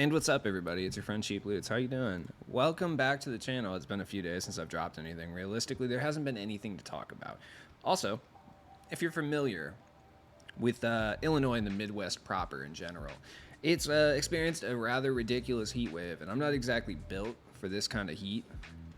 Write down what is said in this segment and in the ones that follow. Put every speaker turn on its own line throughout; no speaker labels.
And what's up, everybody? It's your friend Cheap Loots. How you doing? Welcome back to the channel. It's been a few days since I've dropped anything. Realistically, there hasn't been anything to talk about. Also, if you're familiar with Illinois and the Midwest proper in general, it's experienced a rather ridiculous heat wave, and I'm not exactly built for this kind of heat.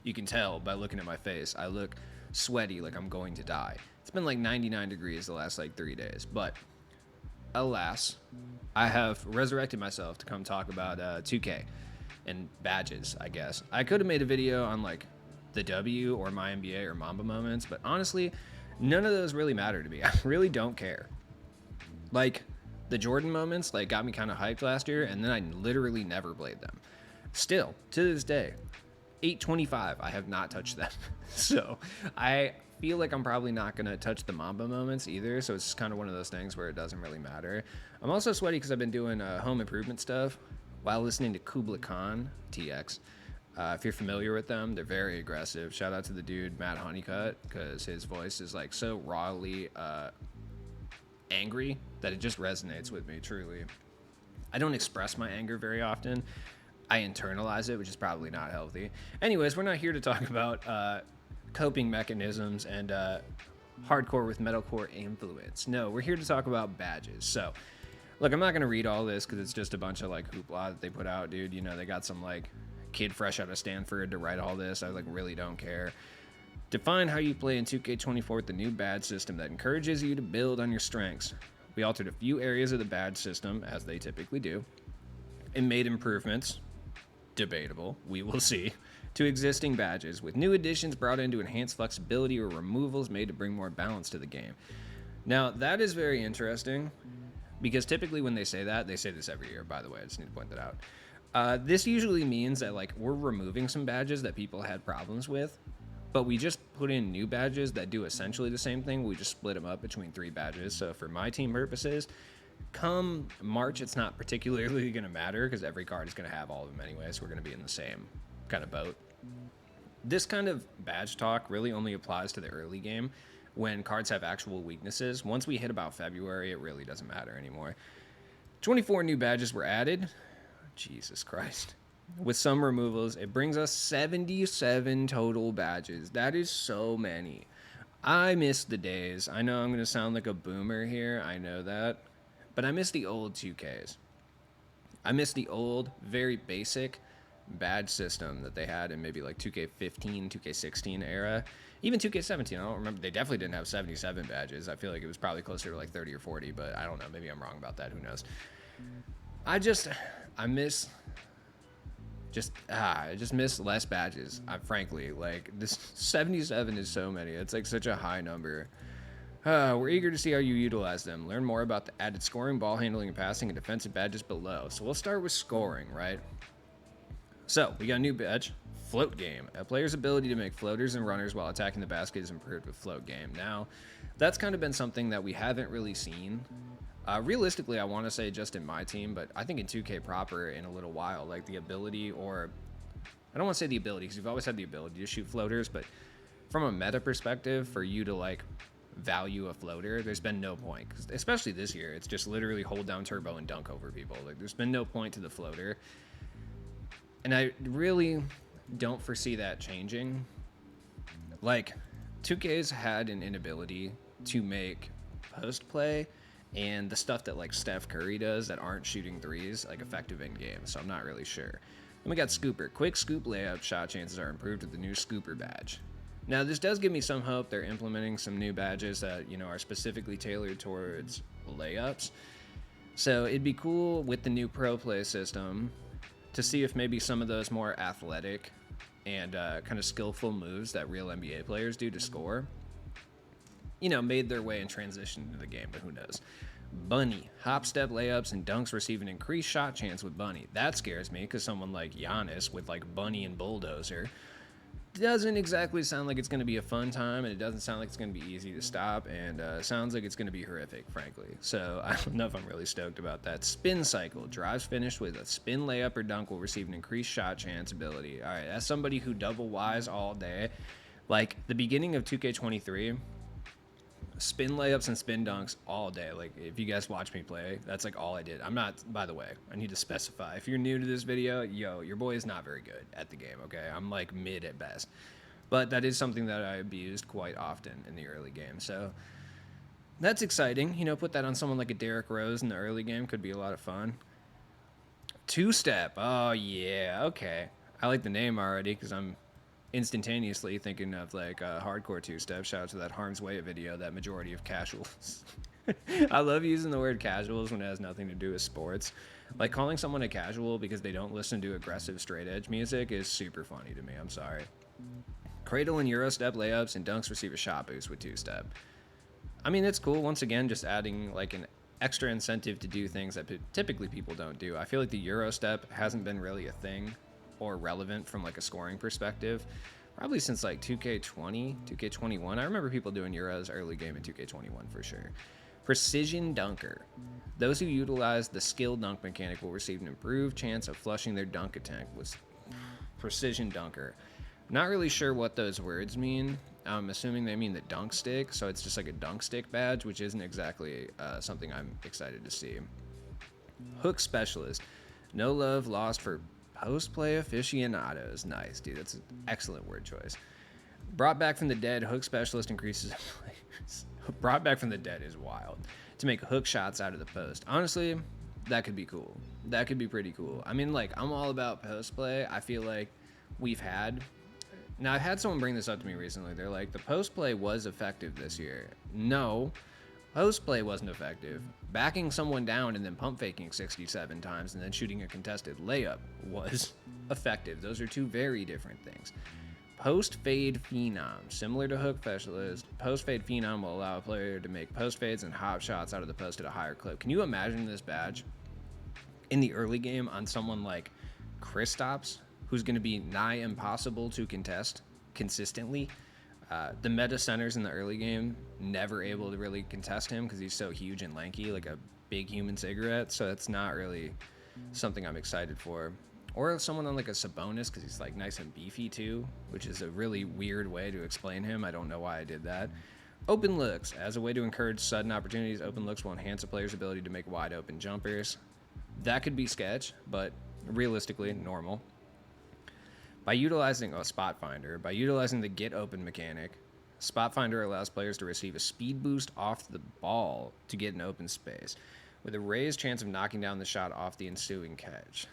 You can tell by looking at my face. I look sweaty like I'm going to die. It's been like 99 degrees the last 3 days, but alas, I have resurrected myself to come talk about 2K and badges, I guess. I could have made a video on the W or my NBA or Mamba moments, but honestly, none of those really matter to me. I really don't care. The Jordan moments got me kind of hyped last year, and then I literally never played them. Still, to this day, 825, I have not touched them. So I feel like I'm probably not going to touch the Mamba moments either, so it's just kind of one of those things where it doesn't really matter. I'm also sweaty because I've been doing home improvement stuff while listening to Kubla Khan TX. If you're familiar with them, they're very aggressive. Shout out to the dude Matt Honeycutt, because his voice is so rawly angry that it just resonates with me, truly. I don't express my anger very often. I internalize it, which is probably not healthy. Anyways, we're not here to talk about coping mechanisms and hardcore with metalcore influence. No, we're here to talk about badges. So, look, I'm not going to read all this because it's just a bunch of hoopla that they put out, dude. You know, they got some kid fresh out of Stanford to write all this. I really don't care. Define how you play in 2K24 with the new badge system that encourages you to build on your strengths. We altered a few areas of the badge system, as they typically do, and made improvements, debatable, we will see, to existing badges, with new additions brought in to enhance flexibility or removals made to bring more balance to the game. Now, that is very interesting, because typically when they say that, they say this every year, by the way, I just need to point that out. This usually means that we're removing some badges that people had problems with, but we just put in new badges that do essentially the same thing. We just split them up between 3 badges. So for my team purposes, come March, it's not particularly going to matter because every card is going to have all of them anyway, so we're going to be in the same kind of boat. This kind of badge talk really only applies to the early game when cards have actual weaknesses. Once we hit about February, it really doesn't matter anymore. 24 new badges were added. Jesus Christ. With some removals, it brings us 77 total badges. That is so many. I miss the days. I know I'm going to sound like a boomer here. I know that. But I miss the old 2Ks. I miss the old, very basic badge system that they had in maybe 2K15, 2K16 era. Even 2K17, I don't remember. They definitely didn't have 77 badges. I feel like it was probably closer to 30 or 40, but I don't know. Maybe I'm wrong about that. Who knows? I just miss less badges. Frankly, this 77 is so many. It's such a high number. We're eager to see how you utilize them. Learn more about the added scoring, ball handling, and passing, and defensive badges below. So we'll start with scoring, right? So we got a new badge, float game. A player's ability to make floaters and runners while attacking the basket is improved with float game. Now, that's kind of been something that we haven't really seen. Realistically, I want to say just in my team, but I think in 2K proper in a little while, the ability, or I don't want to say the ability because you've always had the ability to shoot floaters, but from a meta perspective, for you to value a floater, there's been no point, especially this year. It's just literally hold down turbo and dunk over people. There's been no point to the floater, and I really don't foresee that changing. 2K's had an inability to make post play and the stuff that Steph Curry does that aren't shooting threes effective in game, so I'm not really sure. Then we got Scooper. Quick scoop layup shot chances are improved with the new Scooper badge. Now, this does give me some hope. They're implementing some new badges that, are specifically tailored towards layups. So it'd be cool with the new pro play system to see if maybe some of those more athletic and kind of skillful moves that real NBA players do to score, made their way and transitioned into the game, but who knows. Bunny. Hop step layups and dunks receive an increased shot chance with Bunny. That scares me because someone like Giannis with Bunny and Bulldozer doesn't exactly sound like it's going to be a fun time, and it doesn't sound like it's going to be easy to stop, and sounds like it's going to be horrific, frankly. So I don't know if I'm really stoked about that. Spin cycle. Drives finished with a spin layup or dunk will receive an increased shot chance ability. All right, as somebody who double Ys all day, the beginning of 2K23, spin layups and spin dunks all day. Like, if you guys watch me play, that's like all I did. I'm not, by the way, I need to specify. If you're new to this video, yo, your boy is not very good at the game, okay? I'm like mid at best. But that is something that I abused quite often in the early game. So that's exciting. You know, put that on someone like a Derrick Rose in the early game could be a lot of fun. Two-step. Oh, yeah. Okay. I like the name already because I'm instantaneously thinking of like a hardcore two-step. Shout out to that Harm's Way video, that majority of casuals. I love using the word casuals when it has nothing to do with sports. Like, calling someone a casual because they don't listen to aggressive straight edge music is super funny to me. I'm sorry. Cradle and Euro step layups and dunks receive a shot boost with two-step. I mean, it's cool. Once again, just adding like an extra incentive to do things that typically people don't do. I feel like the Euro step hasn't been really a thing or relevant from like a scoring perspective probably since like 2K20, 2K21. I remember people doing Euros early game in 2K21 for sure. Precision dunker. Those who utilize the skill dunk mechanic will receive an improved chance of flushing their dunk attempt with precision dunker. Not really sure what those words mean. I'm assuming they mean the dunk stick, so it's just like a dunk stick badge, which isn't exactly something I'm excited to see. Hook specialist. No love lost for post-play aficionados. Nice, dude. That's an excellent word choice. Brought back from the dead, hook specialist increases players. Brought back from the dead is wild. To make hook shots out of the post. Honestly, that could be cool. That could be pretty cool. I mean, like, I'm all about post-play. I feel like we've had... Now, I've had someone bring this up to me recently. They're like, the post-play was effective this year. No, post-play wasn't effective. Backing someone down and then pump faking 67 times and then shooting a contested layup was effective. Those are two very different things. Post-fade phenom. Similar to hook specialist, post-fade phenom will allow a player to make post-fades and hop shots out of the post at a higher clip. Can you imagine this badge in the early game on someone like Kristaps, who's going to be nigh impossible to contest consistently? The meta centers in the early game never able to really contest him because he's so huge and lanky, like a big human cigarette. So that's not really something I'm excited for. Or someone on like a Sabonis because he's like nice and beefy too, which is a really weird way to explain him. I don't know why I did that. Open looks. As a way to encourage sudden opportunities, open looks will enhance a player's ability to make wide open jumpers. That could be sketch, but realistically normal. By utilizing Spot Finder, by utilizing the get open mechanic, Spot Finder allows players to receive a speed boost off the ball to get an open space, with a raised chance of knocking down the shot off the ensuing catch.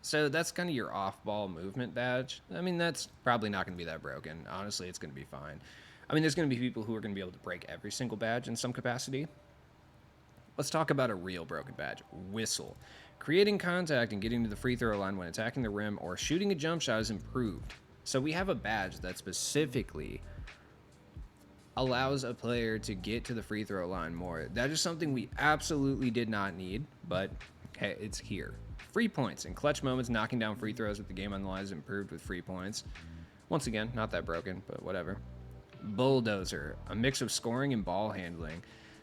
So that's kind of your off-ball movement badge. I mean, that's probably not going to be that broken. Honestly, it's going to be fine. I mean, there's going to be people who are going to be able to break every single badge in some capacity. Let's talk about a real broken badge, Whistle. Creating contact and getting to the free throw line when attacking the rim or shooting a jump shot is improved. So we have a badge that specifically allows a player to get to the free throw line more. That is something we absolutely did not need, but hey, it's here. Free points. In clutch moments, knocking down free throws with the game on the line is improved with free points. Once again, not that broken, but whatever. Bulldozer. A mix of scoring and ball handling.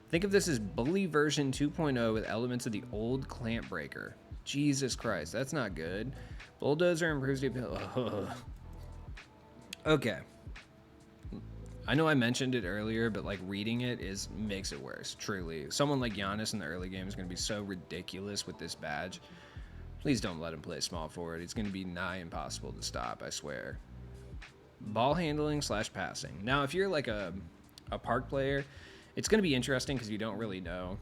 Think of this as Bully version 2.0 with elements of the old Clamp Breaker. Jesus Christ, that's not good. Bulldozer improves the ability. Okay. I know I mentioned it earlier, but like reading it makes it worse, truly. Someone like Giannis in the early game is going to be so ridiculous with this badge. Please don't let him play small forward. It's going to be nigh impossible to stop, I swear. Ball handling / passing. Now, if you're like a park player, it's going to be interesting because you don't really know,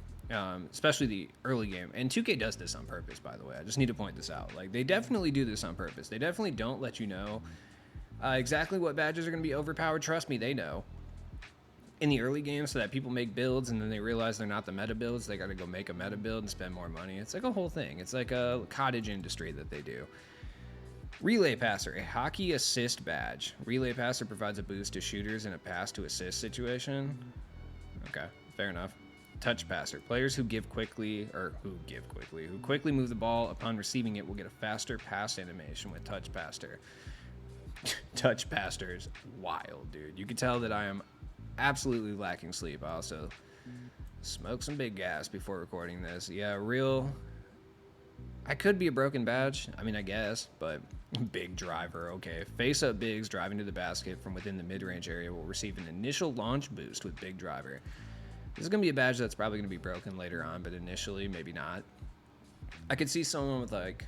especially the early game. And 2K does this on purpose, by the way. I just need to point this out. Like, they definitely do this on purpose. They definitely don't let you know exactly what badges are going to be overpowered. Trust me, they know. In the early game, so that people make builds and then they realize they're not the meta builds. They got to go make a meta build and spend more money. It's like a whole thing. It's like a cottage industry that they do. Relay passer, a hockey assist badge. Relay passer provides a boost to shooters in a pass to assist situation. Okay, fair enough. Touch passer. Players who quickly move the ball upon receiving it will get a faster pass animation with touch passer. Touch passer is wild, dude. You can tell that I am absolutely lacking sleep. I also smoked some big gas before recording this. Yeah, I could be a broken badge. I mean, I guess, but big driver. Okay. Face up bigs driving to the basket from within the mid-range area will receive an initial launch boost with big driver. This is going to be a badge that's probably going to be broken later on, but initially, maybe not. I could see someone like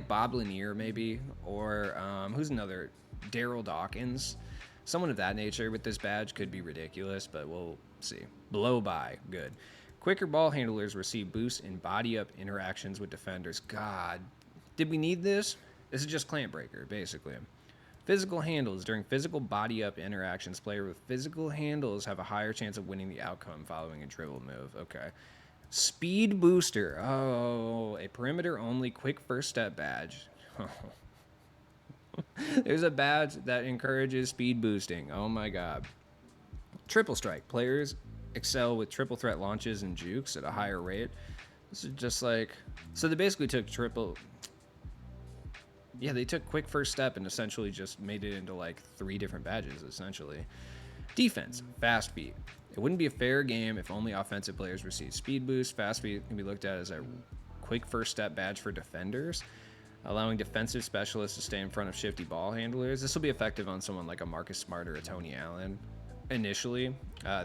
Bob Lanier, maybe, or who's another? Daryl Dawkins. Someone of that nature with this badge could be ridiculous, but we'll see. Blow by, good. Quicker ball handlers receive boosts in body up interactions with defenders. God, did we need this? This is just clamp breaker, basically. Physical handles. During physical body up interactions, players with physical handles have a higher chance of winning the outcome following a dribble move. Okay. Speed booster. Oh, a perimeter only quick first step badge. There's a badge that encourages speed boosting. Oh my god. Triple strike. Players excel with triple threat launches and jukes at a higher rate. This is just like, so they basically took they took quick first step and essentially just made it into like 3 different badges, essentially. Defense, fast feet. It wouldn't be a fair game if only offensive players received speed boost. Fast feet can be looked at as a quick first step badge for defenders, allowing defensive specialists to stay in front of shifty ball handlers. This will be effective on someone like a Marcus Smart or a Tony Allen initially,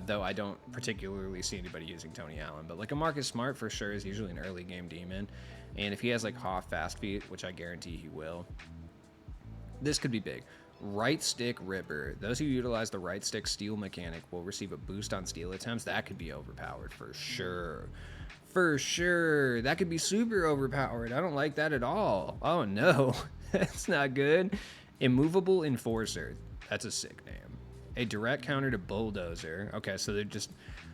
though I don't particularly see anybody using Tony Allen. But like a Marcus Smart for sure is usually an early game demon. And if he has like Hoff fast feet, which I guarantee he will, this could be big. Right stick ripper. Those who utilize the right stick steal mechanic will receive a boost on steal attempts. That could be overpowered for sure. For sure. That could be super overpowered. I don't like that at all. Oh no. That's not good. Immovable enforcer. That's a sick name. A direct counter to bulldozer. Okay, so they're just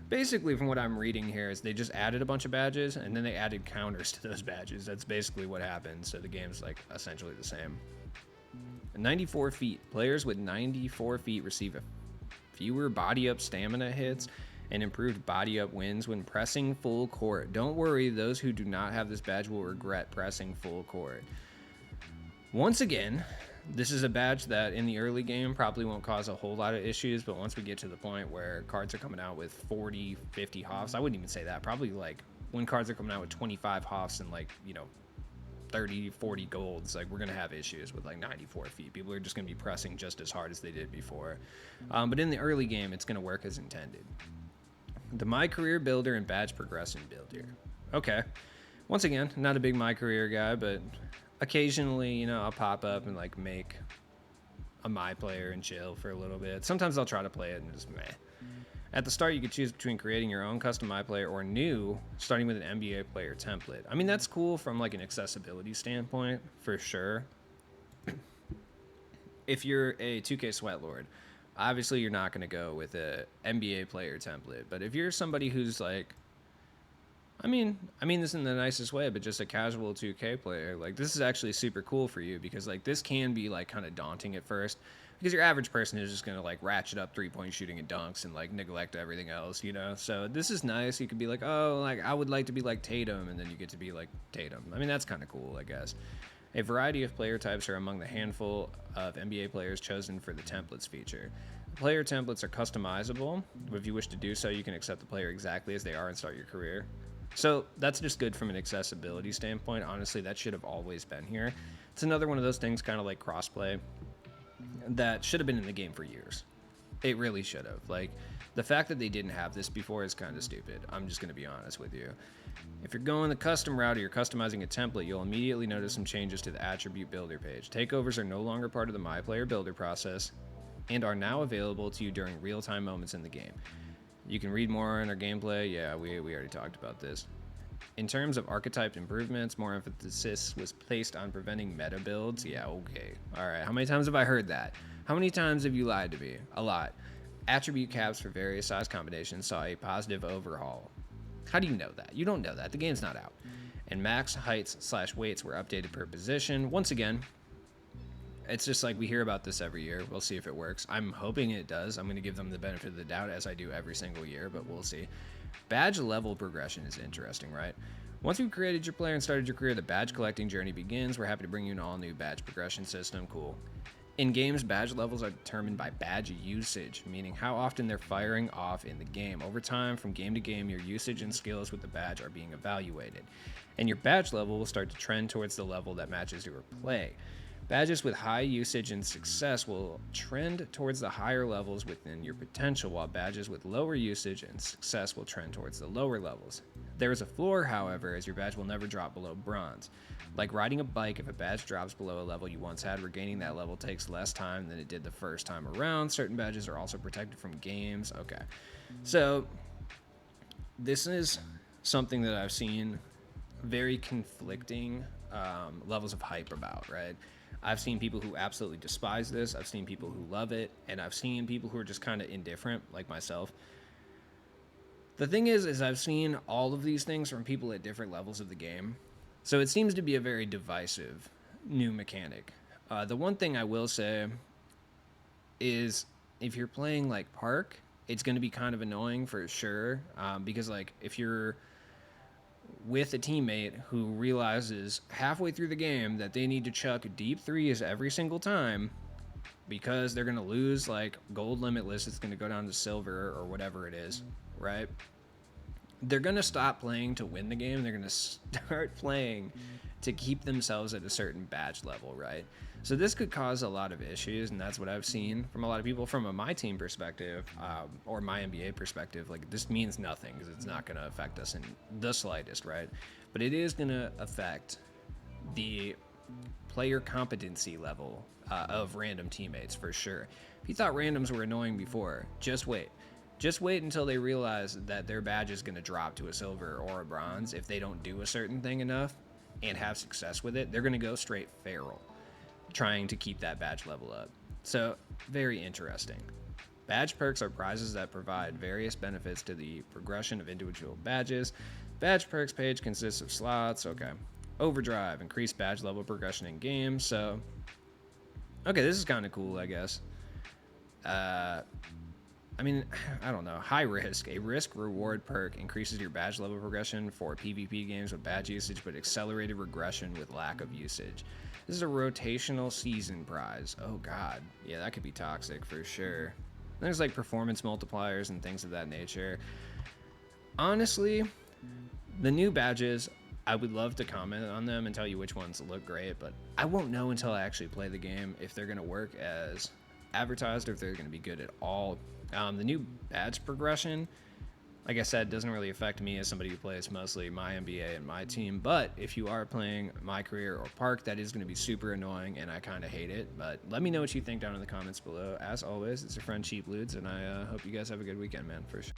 basically, from what I'm reading here, is they just added a bunch of badges and then they added counters to those badges. That's basically what happened. So the game's like essentially the same. 94 feet. Players with 94 feet receive fewer body up stamina hits and improved body up wins when pressing full court. Don't worry, those who do not have this badge will regret pressing full court. Once again, this is a badge that in the early game probably won't cause a whole lot of issues, but once we get to the point where cards are coming out with 40, 50 Hoffs, I wouldn't even say that. Probably like when cards are coming out with 25 Hoffs and like, 30, 40 golds, like we're going to have issues with like 94 feet. People are just going to be pressing just as hard as they did before. But in the early game, it's going to work as intended. The My Career Builder and Badge Progression Builder. Okay. Once again, not a big My Career guy, but occasionally, I'll pop up and like make a My Player and chill for a little bit. Sometimes I'll try to play it and just meh. At the start, you could choose between creating your own custom My Player or new, starting with an NBA player template. I mean, that's cool from like an accessibility standpoint, for sure. If you're a 2K Sweat Lord, obviously you're not going to go with a NBA player template. But if you're somebody who's like, I mean this in the nicest way, but just a casual 2K player, like this is actually super cool for you because like this can be like kind of daunting at first. Because your average person is just going to like ratchet up 3-point shooting and dunks and like neglect everything else, So this is nice. You could be like, oh, like I would like to be like Tatum, and then you get to be like Tatum. I mean, that's kind of cool, I guess. A variety of player types are among the handful of NBA players chosen for the templates feature. The player templates are customizable. If you wish to do so, you can accept the player exactly as they are and start your career. So that's just good from an accessibility standpoint. Honestly, that should have always been here. It's another one of those things kind of like crossplay that should have been in the game for years. It really should have. Like, the fact that they didn't have this before is kind of stupid. I'm just going to be honest with you. If you're going the custom route or you're customizing a template, you'll immediately notice some changes to the attribute builder page. Takeovers are no longer part of the My Player builder process and are now available to you during real-time moments in the game. You can read more on our gameplay. Yeah, we already talked about this. In terms of archetype improvements, more emphasis was placed on preventing meta builds. Yeah, okay. All right, how many times have I heard that? How many times have you lied to me? A lot. Attribute caps for various size combinations saw a positive overhaul. How do you know that? You don't know that. The game's not out. And max heights/weights were updated per position. Once again, it's just like we hear about this every year. We'll see if it works. I'm hoping it does. I'm going to give them the benefit of the doubt as I do every single year, but we'll see. Badge level progression is interesting, right? Once you've created your player and started your career, the badge collecting journey begins. We're happy to bring you an all-new badge progression system. Cool. In games, badge levels are determined by badge usage, meaning how often they're firing off in the game. Over time, from game to game, your usage and skills with the badge are being evaluated, and your badge level will start to trend towards the level that matches your play. Badges with high usage and success will trend towards the higher levels within your potential, while badges with lower usage and success will trend towards the lower levels. There is a floor, however, as your badge will never drop below bronze. Like riding a bike, if a badge drops below a level you once had, regaining that level takes less time than it did the first time around. Certain badges are also protected from games. Okay. So, this is something that I've seen very conflicting levels of hype about, right? I've seen people who absolutely despise this. I've seen people who love it. And I've seen people who are just kind of indifferent, like myself. The thing is I've seen all of these things from people at different levels of the game. So it seems to be a very divisive new mechanic. The one thing I will say is if you're playing like Park, it's going to be kind of annoying for sure. Because like if you're with a teammate who realizes halfway through the game that they need to chuck deep threes every single time because they're going to lose like gold limitless, it's going to go down to silver or whatever it is, right? They're going to stop playing to win the game. They're going to start playing to keep themselves at a certain badge level, right? So this could cause a lot of issues, and that's what I've seen from a lot of people from my team perspective, or my NBA perspective. Like, this means nothing because it's not going to affect us in the slightest, right? But it is going to affect the player competency level of random teammates for sure. If you thought randoms were annoying before, just wait. Just wait until they realize that their badge is going to drop to a silver or a bronze if they don't do a certain thing enough and have success with it. They're going to go straight feral, trying to keep that badge level up. So, very interesting. Badge perks are prizes that provide various benefits to the progression of individual badges. Badge perks page consists of slots. Okay. Overdrive, increased badge level progression in games. So, okay, this is kind of cool, I guess. I mean, I don't know. High risk. A risk reward perk increases your badge level progression for PvP games with badge usage, but accelerated regression with lack of usage. This is a rotational season prize. Oh, God. Yeah, that could be toxic for sure. There's like performance multipliers and things of that nature. Honestly, the new badges, I would love to comment on them and tell you which ones look great, but I won't know until I actually play the game if they're going to work as advertised or if they're going to be good at all. The new badge progression, like I said, doesn't really affect me as somebody who plays mostly my NBA and my team, but if you are playing my career or Park, that is going to be super annoying and I kind of hate it. But let me know what you think down in the comments below. As always, it's your friend Cheap Ludes, and I hope you guys have a good weekend, man, for sure.